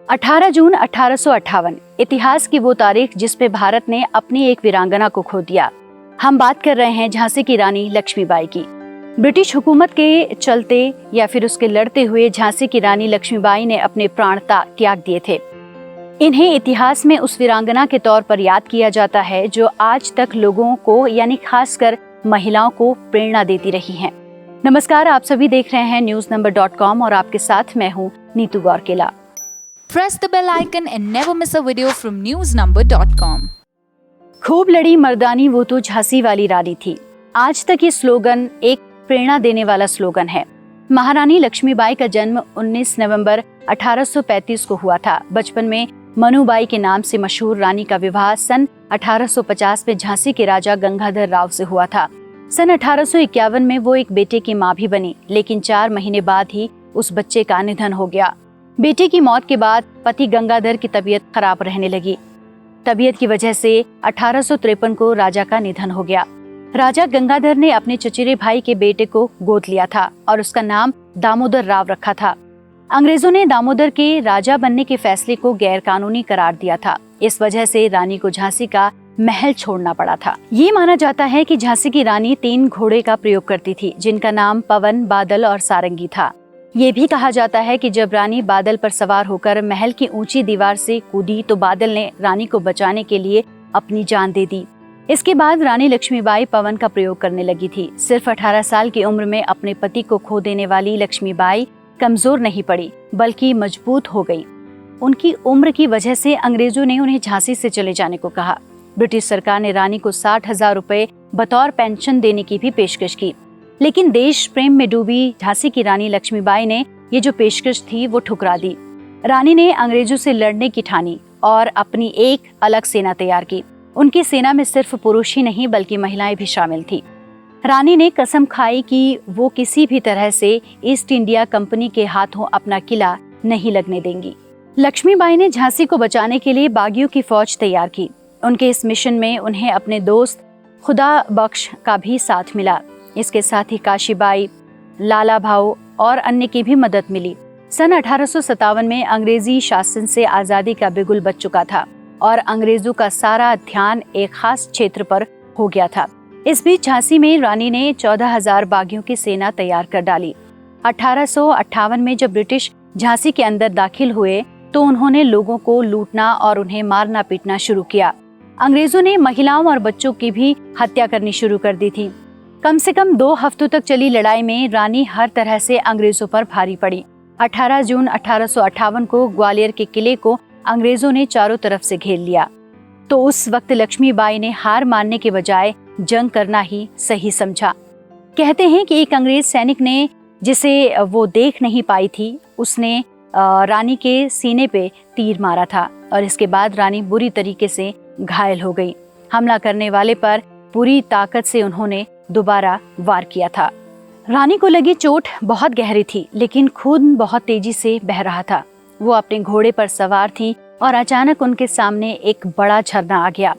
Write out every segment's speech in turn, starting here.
18 जून 1858 इतिहास की वो तारीख जिस पे भारत ने अपनी एक वीरांगना को खो दिया। हम बात कर रहे हैं झांसी की रानी लक्ष्मीबाई की। ब्रिटिश हुकूमत के चलते या फिर उसके लड़ते हुए झांसी की रानी लक्ष्मीबाई ने अपने प्राण त्याग दिए थे। इन्हें इतिहास में उस वीरांगना के तौर पर याद किया जाता है जो आज तक लोगों को यानी खासकर महिलाओं को प्रेरणा देती रही हैं। नमस्कार, आप सभी देख रहे हैं newsnumber.com और आपके साथ मैं हूं Neetu गौरकेला। Press the bell icon and never miss a video from newsnumber.com। खूब लड़ी मर्दानी वो तो झांसी वाली रानी थी। आज तक ये स्लोगन एक प्रेरणा देने वाला स्लोगन है। महारानी लक्ष्मीबाई का जन्म 19 नवंबर 1835 को हुआ था। बचपन में मनुबाई के नाम से मशहूर रानी का विवाह सन 1850 में झांसी के राजा गंगाधर राव से हुआ था। सन 1851 में वो एक बेटे की मां भी बनी, लेकिन 4 महीने बाद ही उस बच्चे का निधन हो गया। बेटे की मौत के बाद पति गंगाधर की तबीयत खराब रहने लगी। तबीयत की वजह से 1853 को राजा का निधन हो गया। राजा गंगाधर ने अपने चचेरे भाई के बेटे को गोद लिया था और उसका नाम दामोदर राव रखा था। अंग्रेजों ने दामोदर के राजा बनने के फैसले को गैर कानूनी करार दिया था। इस वजह से रानी को झांसी का महल छोड़ना पड़ा था। ये माना जाता है कि झांसी की रानी 3 घोड़े का प्रयोग करती थी, जिनका नाम पवन, बादल और सारंगी था। ये भी कहा जाता है कि जब रानी बादल पर सवार होकर महल की ऊंची दीवार से कूदी तो बादल ने रानी को बचाने के लिए अपनी जान दे दी। इसके बाद रानी लक्ष्मीबाई पवन का प्रयोग करने लगी थी। सिर्फ 18 साल की उम्र में अपने पति को खो देने वाली लक्ष्मीबाई कमजोर नहीं पड़ी, बल्कि मजबूत हो गई। उनकी उम्र की वजह से अंग्रेजों ने उन्हें झांसी से चले जाने को कहा। ब्रिटिश सरकार ने रानी को 60,000 रुपए बतौर पेंशन देने की भी पेशकश की, लेकिन देश प्रेम में डूबी झांसी की रानी लक्ष्मीबाई ने ये जो पेशकश थी वो ठुकरा दी। रानी ने अंग्रेजों से लड़ने की ठानी और अपनी एक अलग सेना तैयार की। उनकी सेना में सिर्फ पुरुष ही नहीं बल्कि महिलाएं भी शामिल थी। रानी ने कसम खाई कि वो किसी भी तरह से ईस्ट इंडिया कंपनी के हाथों अपना किला नहीं लगने देंगी। लक्ष्मीबाई ने झांसी को बचाने के लिए बागियों की फौज तैयार की। उनके इस मिशन में उन्हें अपने दोस्त खुदा बख्श का भी साथ मिला। इसके साथ ही काशीबाई, लाला भाऊ और अन्य की भी मदद मिली। सन 1857 में अंग्रेजी शासन से आजादी का बिगुल बज चुका था और अंग्रेजों का सारा ध्यान एक खास क्षेत्र पर हो गया था। इस बीच झांसी में रानी ने 14,000 बागियों की सेना तैयार कर डाली। 1858 में जब ब्रिटिश झांसी के अंदर दाखिल हुए तो उन्होंने लोगों को लूटना और उन्हें मारना पीटना शुरू किया। अंग्रेजों ने महिलाओं और बच्चों की भी हत्या करनी शुरू कर दी थी। कम से कम 2 हफ्तों तक चली लड़ाई में रानी हर तरह से अंग्रेजों पर भारी पड़ी। 18 जून 1858 को ग्वालियर के किले को अंग्रेजों ने चारों तरफ से घेर लिया। तो उस वक्त लक्ष्मीबाई ने हार मानने के बजाय जंग करना ही सही समझा। कहते हैं कि एक अंग्रेज सैनिक ने, जिसे वो देख नहीं पाई थी, उसने रानी के सीने पे तीर मारा था और इसके बाद रानी बुरी तरीके से घायल हो गई। हमला करने वाले पर पूरी ताकत से उन्होंने दोबारा वार किया था। रानी को लगी चोट बहुत गहरी थी, लेकिन खून बहुत तेजी से बह रहा था। वो अपने घोड़े पर सवार थी और अचानक उनके सामने एक बड़ा झरना आ गया।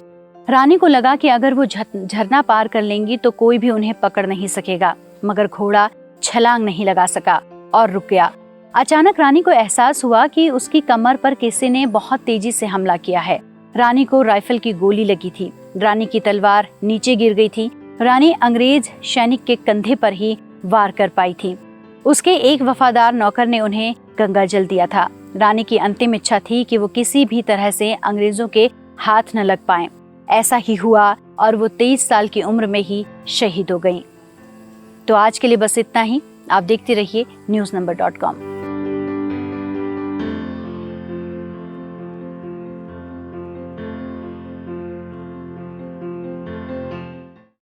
रानी को लगा कि अगर वो झरना पार कर लेंगी तो कोई भी उन्हें पकड़ नहीं सकेगा, मगर घोड़ा छलांग नहीं लगा सका और रुक गया। अचानक रानी को एहसास हुआ कि उसकी कमर पर किसी ने बहुत तेजी से हमला किया है। रानी को राइफल की गोली लगी थी। रानी की तलवार नीचे गिर गई थी। रानी अंग्रेज सैनिक के कंधे पर ही वार कर पाई थी। उसके एक वफादार नौकर ने उन्हें गंगा जल दिया था। रानी की अंतिम इच्छा थी कि वो किसी भी तरह से अंग्रेजों के हाथ न लग पाएं। ऐसा ही हुआ और वो 23 साल की उम्र में ही शहीद हो गईं। तो आज के लिए बस इतना ही। आप देखते रहिए newsnumber.com।